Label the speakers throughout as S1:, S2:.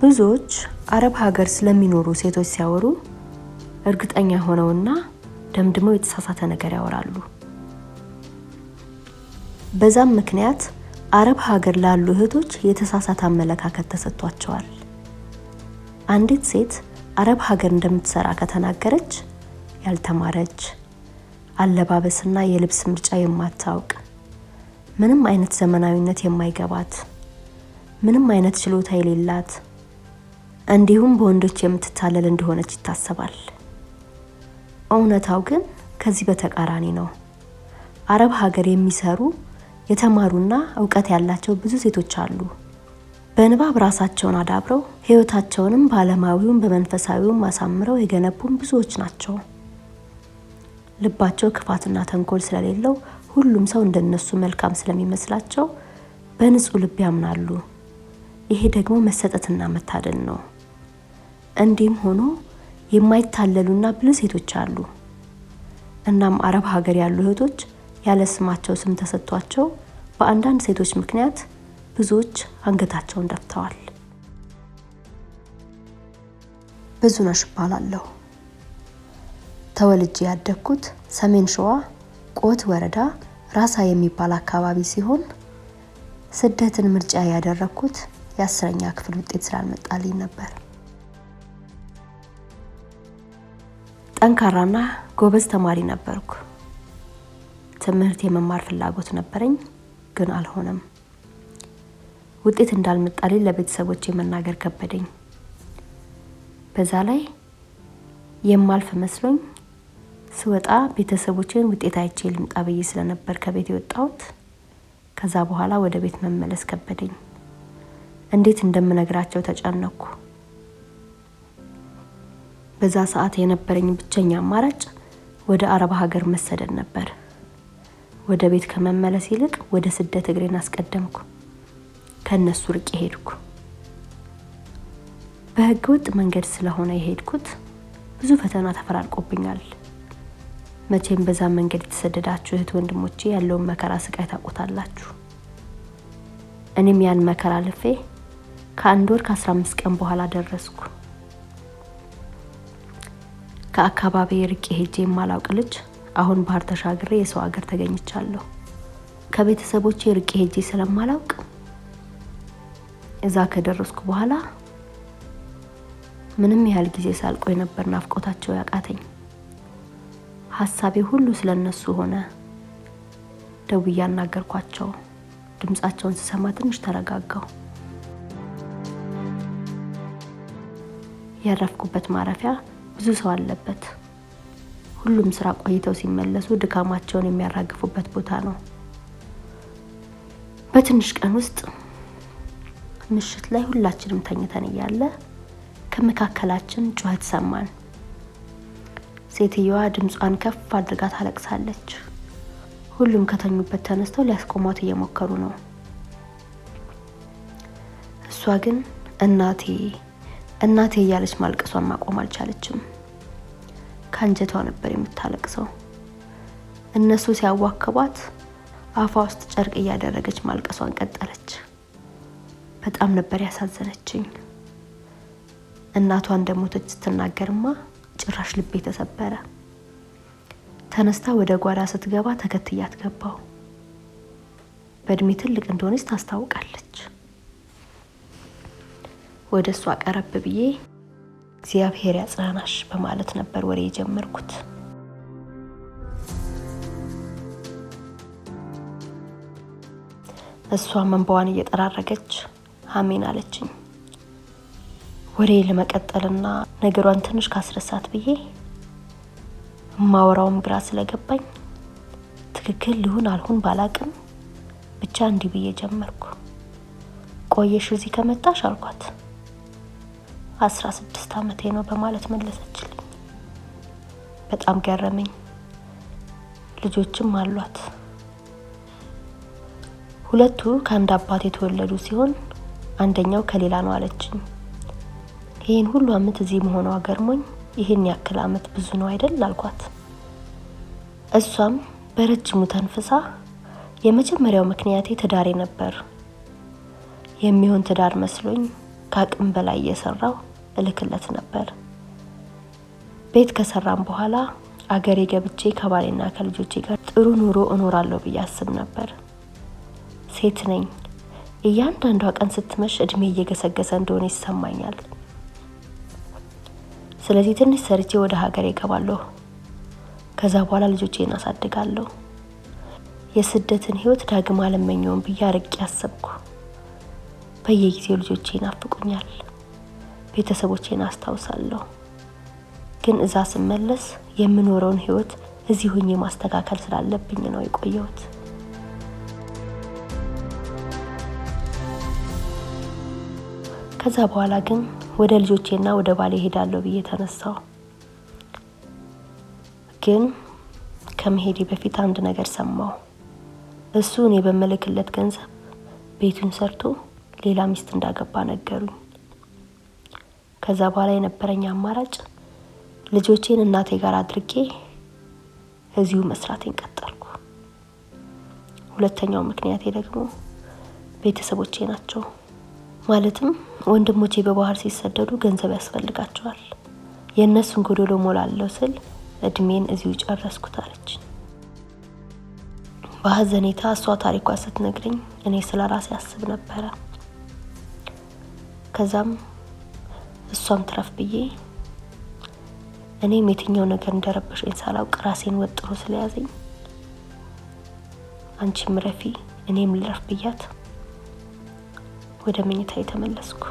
S1: ብዙዎች አረብ ሀገር ስለሚኖሩ ሴቶች ሲያወሩ እርግጠኛ ሆነውና ደምድመው የተሳሳተ ነገር ያወራሉ። በዛም ምክንያት አረብ ሀገር ላሉ እህቶች የተሳሳተ አመለካከት ተሰጥቷቸዋል። አንዲት ሴት አረብ ሀገር እንደምትሰራ ከተናገረች ያልተማረች፣ አለባበስና የልብስ ምርጫ የማታውቅ፣ ምንም አይነት ዘመናዊነት የማይገባት፣ ምንም አይነት ችሎታ የሌላት እንዲሁም በወንዶች የምትታለል እንደሆነች ይታሰባል። እውነታው ግን ከዚህ በተቃራኒ ነው። አረብ ሀገር የሚሰሩ የተማሩና እውቀት ያላቸው ብዙ ሴቶች አሉ። በንባብ ራሳቸውን አዳብረው ህይወታቸውንም በዓለማዊውም በመንፈሳዊውም አሳምረው የገነቡም ብዙዎች ናቸው። ልባቸው ክፋትና ተንኮል ስለሌለው ሁሉም ሰው እንደነሱ መልካም ስለሚመስላቸው በንጹህ ልብ ያምናሉ። ይሄ ደግሞ መሰጠትና መታደል ነው። እንዲህም ሆኖ የማይታለሉና ብልህ ሴቶች አሉ። እናም አረብ ሀገር ያሉ እህቶች ያለ ስማቸው ስም ተሰጥቷቸው በአንዳንድ ሴቶች ምክንያት ብዙዎች አንገታቸውን ደፍተዋል። ብዙነሽ እባላለሁ። ተወልጄ ያደግኩት ሰሜን ሸዋ ቆት ወረዳ ራሳ የሚባል አካባቢ ሲሆን ስደትን ምርጫ ያደረኩት የ10ኛ ክፍል ውጤት ስላልመጣልኝ ነበር። ጠንካራና ጎበዝ ተማሪ ነበርኩ። ትምህርት የመማር ፍላጎት ነበረኝ፣ ግን አልሆነም። ውጤት እንዳልመጣልኝ ለቤተሰቦቼ መናገር ከበደኝ። በዛ ላይ የማልፍ መስሎኝ ስወጣ ቤተሰቦቼን ውጤት አይቼ ልምጣ ብዬ ስለነበር ከቤት የወጣሁት። ከዛ በኋላ ወደ ቤት መመለስ ከበደኝ። እንዴት እንደምነግራቸው ተጨነኩ። በዛ ሰዓት የነበረኝ ብቸኛ አማራጭ ወደ አረብ ሀገር መሰደድ ነበር። ወደ ቤት ከመመለስ ይልቅ ወደ ስደት እግሬን አስቀደምኩ። ከነሱ ርቄ ሄድኩ። በህገ ወጥ መንገድ ስለሆነ የሄድኩት ብዙ ፈተና ተፈራርቆብኛል። መቼም በዛ መንገድ የተሰደዳችሁ እህት ወንድሞቼ ያለውን መከራ ስቃይ ታውቁታላችሁ። እኔም ያን መከራ አልፌ ከአንድ ወር ከ15 ቀን በኋላ ደረስኩ። ከአካባቢ ርቄ ሄጄ የማላውቅ ልጅ አሁን ባህር ተሻግሬ የሰው ሀገር ተገኝቻለሁ። ከቤተሰቦቼ ርቄ ሄጄ ስለማላውቅ እዛ ከደረስኩ በኋላ ምንም ያህል ጊዜ ሳልቆይ ነበር ናፍቆታቸው ያቃተኝ። ሐሳቤ ሁሉ ስለነሱ ሆነ። ደውዬ አናገርኳቸው። ድምጻቸውን ስሰማ ትንሽ ተረጋጋሁ። ያረፍኩበት ማረፊያ ብዙ ሰው አለበት። ሁሉም ስራ ቆይተው ሲመለሱ ድካማቸውን የሚያራግፉበት ቦታ ነው። በትንሽ ቀን ውስጥ ምሽት ላይ ሁላችንም ተኝተን እያለ ከመካከላችን ጩኸት ሰማን። ሴትየዋ ድምጿን ከፍ አድርጋ ታለቅሳለች። ሁሉም ከተኙበት ተነስተው ሊያስቆሟት እየሞከሩ ነው። እሷ ግን እናቴ እናቴ እያለች ማልቀሷን ማቆም አልቻለችም። ከአንጀቷ ነበር የምታለቅሰው። እነሱ ሲያዋክቧት አፏ ውስጥ ጨርቅ እያደረገች ማልቀሷን ቀጠለች። በጣም ነበር ያሳዘነችኝ። እናቷ እንደሞተች ስትናገርማ ጭራሽ ልቤ ተሰበረ። ተነስታ ወደ ጓዳ ስትገባ ተከትያት ገባው። በእድሜ ትልቅ እንደሆነች ታስታውቃለች። ወደ እሷ ቀረብ ብዬ እግዚአብሔር ያጽናናሽ በማለት ነበር ወሬ የጀመርኩት። እሷ መንባዋን እየጠራረገች አሜን አለችኝ። ወሬ ለመቀጠልና ነገሯን ትንሽ ካስረሳት ብዬ ማወራውም ግራ ስለገባኝ ትክክል ሊሆን አልሆን ባላቅም ብቻ እንዲህ ብዬ ጀመርኩ። ቆየሽ እዚህ ከመጣሽ አልኳት። 16 ዓመቴ ነው በማለት መለሰችልኝ። በጣም ገረመኝ። ልጆችም አሏት። ሁለቱ ከአንድ አባት የተወለዱ ሲሆን አንደኛው ከሌላ ነው አለችኝ። ይሄን ሁሉ አመት እዚህ መሆኗ ገርሞኝ ይሄን ያክል አመት ብዙ ነው አይደል አልኳት። እሷም በረጅሙ ተንፍሳ የመጀመሪያው ምክንያቴ ትዳሬ ነበር። የሚሆን ትዳር መስሎኝ ከአቅም በላይ እየሰራው እልክለት ነበር። ቤት ከሰራም በኋላ አገሬ ገብቼ ከባሌና ከልጆቼ ጋር ጥሩ ኑሮ እኖራለሁ ብዬ አስብ ነበር። ሴት ነኝ። እያንዳንዷ ቀን ስትመሽ እድሜ እየገሰገሰ እንደሆነ ይሰማኛል። ስለዚህ ትንሽ ሰርቼ ወደ ሀገሬ እገባለሁ። ከዛ በኋላ ልጆቼን አሳድጋለሁ። የስደትን ህይወት ዳግም አልመኘውም ብዬ አርቄ አሰብኩ። በየጊዜው ልጆቼ ይናፍቁኛል፣ ቤተሰቦቼን አስታውሳለሁ። ግን እዛ ስመለስ የምኖረውን ህይወት እዚህ ሆኜ ማስተካከል ስላለብኝ ነው የቆየሁት። ከዛ በኋላ ግን ወደ ልጆቼና ወደ ባሌ ሄዳለሁ ብዬ ተነሳሁ። ግን ከመሄዴ በፊት አንድ ነገር ሰማሁ። እሱ እኔ በመልክለት ገንዘብ ቤቱን ሰርቶ ሌላ ሚስት እንዳገባ ነገሩኝ። ከዛ በኋላ የነበረኝ አማራጭ ልጆቼን እናቴ ጋር አድርጌ እዚሁ መስራቴን ቀጠልኩ። ሁለተኛው ምክንያቴ ደግሞ ቤተሰቦቼ ናቸው። ማለትም ወንድሞቼ በባህር ሲሰደዱ ገንዘብ ያስፈልጋቸዋል። የእነሱን ጎዶሎ ሞላለሁ ስል እድሜን እዚሁ ጨረስኩት አለች። በሀዘኔታ እሷ ታሪኳ ስትነግረኝ እኔ ስለ ራሴ አስብ ነበረ። ከዛም እሷም ትረፍ ብዬ እኔም የትኛው ነገር እንደረበሸኝ ሳላውቅ ራሴን ወጥሮ ስለያዘኝ አንቺም ረፊ እኔም ልረፍ ብያት ወደ መኝታ ተመለስኩ።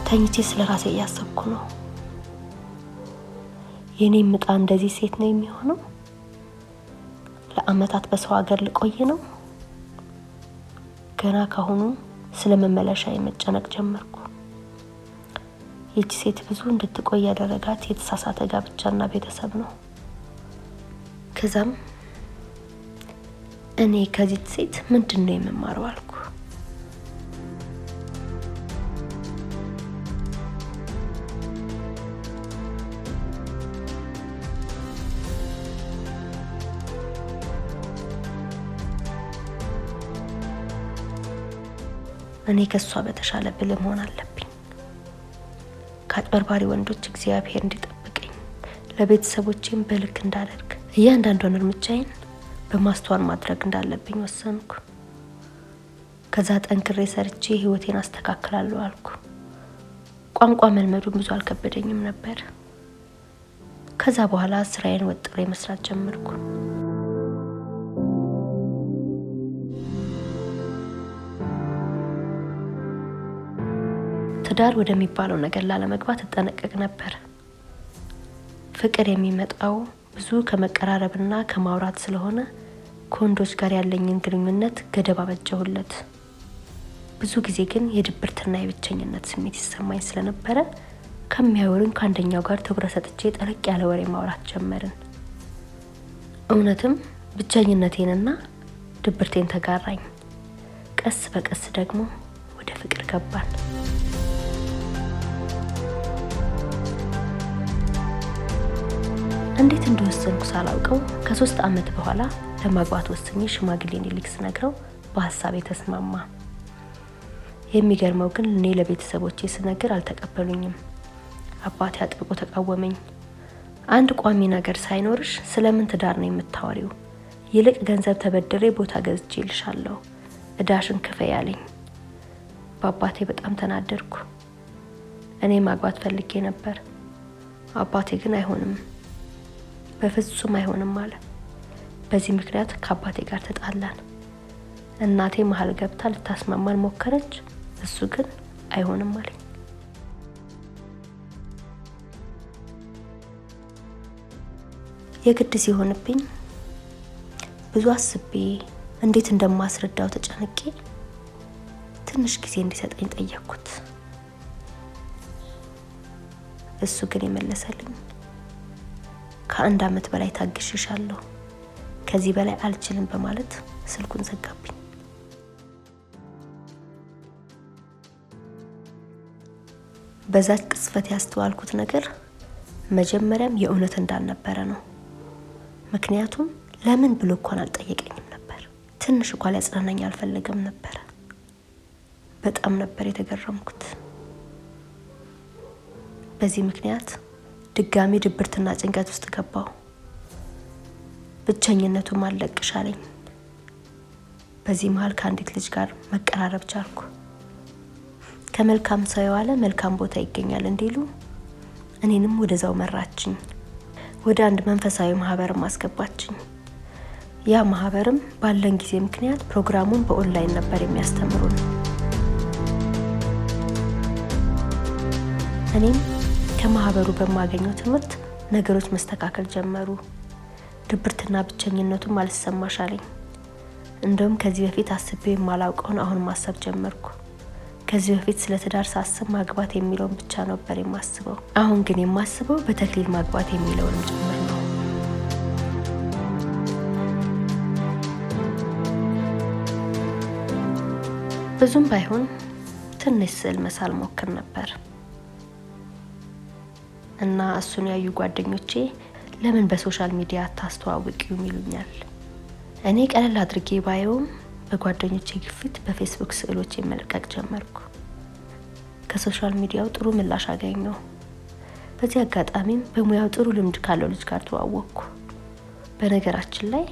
S1: ተኝቼ ስለ ራሴ እያሰብኩ ነው። የኔ ምጣ እንደዚህ ሴት ነው የሚሆነው? ለአመታት በሰው ሀገር ልቆይ ነው? ገና ካሁኑ ስለመመለሻ የመጨነቅ ጀመርኩ። ይህች ሴት ብዙ እንድትቆይ ያደረጋት የተሳሳተ ጋብቻና ቤተሰብ ነው። ከዛም እኔ ከዚህ ሴት ምንድነው የምማረው አልኩ። እኔ ከሷ በተሻለ ብልህ መሆን አለብኝ። ከአጭበርባሪ ወንዶች እግዚአብሔር እንዲጠብቀኝ፣ ለቤተሰቦቼም በልክ እንዳደርግ፣ እያንዳንዷን እርምጃዬን በማስተዋል ማድረግ እንዳለብኝ ወሰንኩ። ከዛ ጠንክሬ ሰርቼ ህይወቴን አስተካክላለሁ አልኩ። ቋንቋ መልመዱን ብዙ አልከበደኝም ነበር። ከዛ በኋላ ስራዬን ወጥሬ መስራት ጀመርኩ። ትዳር ወደሚባለው ነገር ላለመግባት እጠነቀቅ ነበር። ፍቅር የሚመጣው ብዙ ከመቀራረብና ከማውራት ስለሆነ ከወንዶች ጋር ያለኝን ግንኙነት ገደብ አበጀሁለት። ብዙ ጊዜ ግን የድብርትና የብቸኝነት ስሜት ይሰማኝ ስለነበረ ከሚያወሩኝ ከአንደኛው ጋር ትኩረት ሰጥቼ ጠለቅ ያለ ወሬ ማውራት ጀመርን። እውነትም ብቸኝነቴንና ድብርቴን ተጋራኝ። ቀስ በቀስ ደግሞ ወደ ፍቅር ገባን። እንዴት እንደወሰንኩ ሳላውቀው ከ3 አመት በኋላ ለማግባት ወስኜ ሽማግሌ እንዲልክ ስነግረው በሐሳቤ ተስማማ። የሚገርመው ግን እኔ ለቤተሰቦቼ ስነግር አልተቀበሉኝም። አባቴ አጥብቆ ተቃወመኝ። አንድ ቋሚ ነገር ሳይኖርሽ ስለምን ትዳር ነው የምታወሪው? ይልቅ ገንዘብ ተበድሬ ቦታ ገዝቼልሻለሁ፣ እዳሽን ክፈይ አለኝ። በአባቴ በጣም ተናደድኩ። እኔ ማግባት ፈልጌ ነበር። አባቴ ግን አይሆንም፣ በፍጹም አይሆንም አለ። በዚህ ምክንያት ከአባቴ ጋር ተጣላን። እናቴ መሀል ገብታ ልታስማማን ሞከረች። እሱ ግን አይሆንም አለኝ። የግድ ሲሆንብኝ ብዙ አስቤ እንዴት እንደማስረዳው ተጨንቄ ትንሽ ጊዜ እንዲሰጠኝ ጠየቅኩት። እሱ ግን የመለሰልኝ ከ1 አመት በላይ ታግሽሻለሁ፣ ከዚህ በላይ አልችልም በማለት ስልኩን ዘጋብኝ። በዛች ቅጽበት ያስተዋልኩት ነገር መጀመሪያም የእውነት እንዳልነበረ ነው። ምክንያቱም ለምን ብሎ እንኳን አልጠየቀኝም ነበር። ትንሽ እንኳን ሊያጽናናኝ አልፈለገም ነበር። በጣም ነበር የተገረምኩት። በዚህ ምክንያት ድጋሚ ድብርትና ጭንቀት ውስጥ ገባው። ብቸኝነቱም አልለቅሽ አለኝ። በዚህ መሀል ከአንዲት ልጅ ጋር መቀራረብ ቻልኩ። ከመልካም ሰው የዋለ መልካም ቦታ ይገኛል እንዲሉ እኔንም ወደዛው መራችኝ። ወደ አንድ መንፈሳዊ ማህበርም አስገባችኝ። ያ ማህበርም ባለን ጊዜ ምክንያት ፕሮግራሙን በኦንላይን ነበር የሚያስተምሩን። እኔም ከማህበሩ በማገኘው ትምህርት ነገሮች መስተካከል ጀመሩ። ድብርትና ብቸኝነቱም አልሰማሽ አለኝ። እንደውም ከዚህ በፊት አስቤው የማላውቀውን አሁን ማሰብ ጀመርኩ። ከዚህ በፊት ስለ ትዳር ሳስብ ማግባት የሚለውን ብቻ ነበር የማስበው። አሁን ግን የማስበው በተክሊል ማግባት የሚለውን ጭምር ነው። ብዙም ባይሆን ትንሽ ስዕል መሳል ሞክር ነበር እና እሱን ያዩ ጓደኞቼ ለምን በሶሻል ሚዲያ አታስተዋውቂውም ይሉኛል። እኔ ቀለል አድርጌ ባየውም በጓደኞቼ ግፊት በፌስቡክ ስዕሎች መልቀቅ ጀመርኩ። ከሶሻል ሚዲያው ጥሩ ምላሽ አገኘሁ። በዚህ አጋጣሚም በሙያው ጥሩ ልምድ ካለው ልጅ ጋር ተዋወቅኩ። በነገራችን ላይ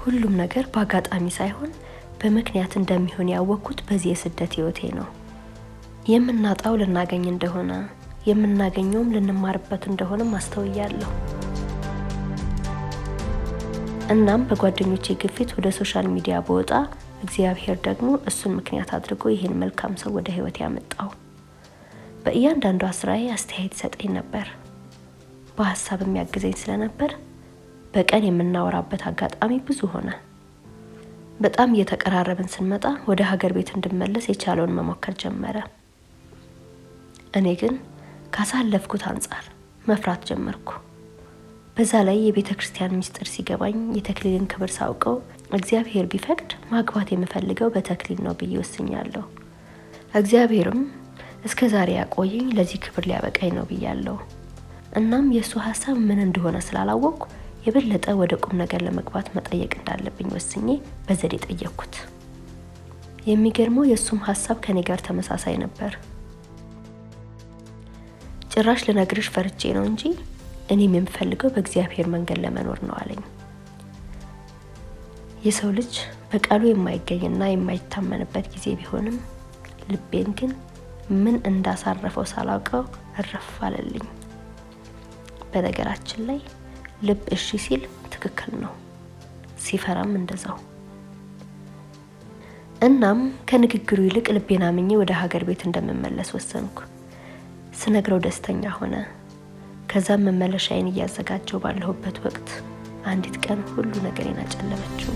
S1: ሁሉም ነገር በአጋጣሚ ሳይሆን በምክንያት እንደሚሆን ያወቅኩት በዚህ የስደት ህይወቴ ነው። የምናጣው ልናገኝ እንደሆነ የምናገኘውም ልንማርበት እንደሆነ ማስተውያለሁ። እናም በጓደኞቼ ግፊት ወደ ሶሻል ሚዲያ በወጣ እግዚአብሔር ደግሞ እሱን ምክንያት አድርጎ ይህን መልካም ሰው ወደ ህይወት ያመጣው። በእያንዳንዱ ስራዬ አስተያየት ሰጠኝ ነበር። በሀሳብ የሚያግዘኝ ስለነበር በቀን የምናወራበት አጋጣሚ ብዙ ሆነ። በጣም እየተቀራረብን ስንመጣ ወደ ሀገር ቤት እንድመለስ የቻለውን መሞከር ጀመረ። እኔ ግን ካሳለፍኩት አንጻር መፍራት ጀመርኩ። በዛ ላይ የቤተ ክርስቲያን ምስጢር ሲገባኝ የተክሊልን ክብር ሳውቀው እግዚአብሔር ቢፈቅድ ማግባት የምፈልገው በተክሊል ነው ብዬ ወስኛለሁ። እግዚአብሔርም እስከ ዛሬ ያቆየኝ ለዚህ ክብር ሊያበቃኝ ነው ብያለሁ። እናም የእሱ ሀሳብ ምን እንደሆነ ስላላወቅኩ የበለጠ ወደ ቁም ነገር ለመግባት መጠየቅ እንዳለብኝ ወስኜ በዘዴ ጠየቅኩት። የሚገርመው የእሱም ሀሳብ ከኔ ጋር ተመሳሳይ ነበር። ጭራሽ ልነግርሽ ፈርቼ ነው እንጂ እኔም የምፈልገው በእግዚአብሔር መንገድ ለመኖር ነው አለኝ። የሰው ልጅ በቃሉ የማይገኝና የማይታመንበት ጊዜ ቢሆንም ልቤን ግን ምን እንዳሳረፈው ሳላውቀው እረፍ አለልኝ። በነገራችን ላይ ልብ እሺ ሲል ትክክል ነው፣ ሲፈራም እንደዛው። እናም ከንግግሩ ይልቅ ልቤን አምኜ ወደ ሀገር ቤት እንደምመለስ ወሰንኩ። ስነግረው ደስተኛ ሆነ። ከዛም መመለሻዬን እያዘጋጀው ባለሁበት ወቅት አንዲት ቀን ሁሉ ነገሬን አጨለመችው።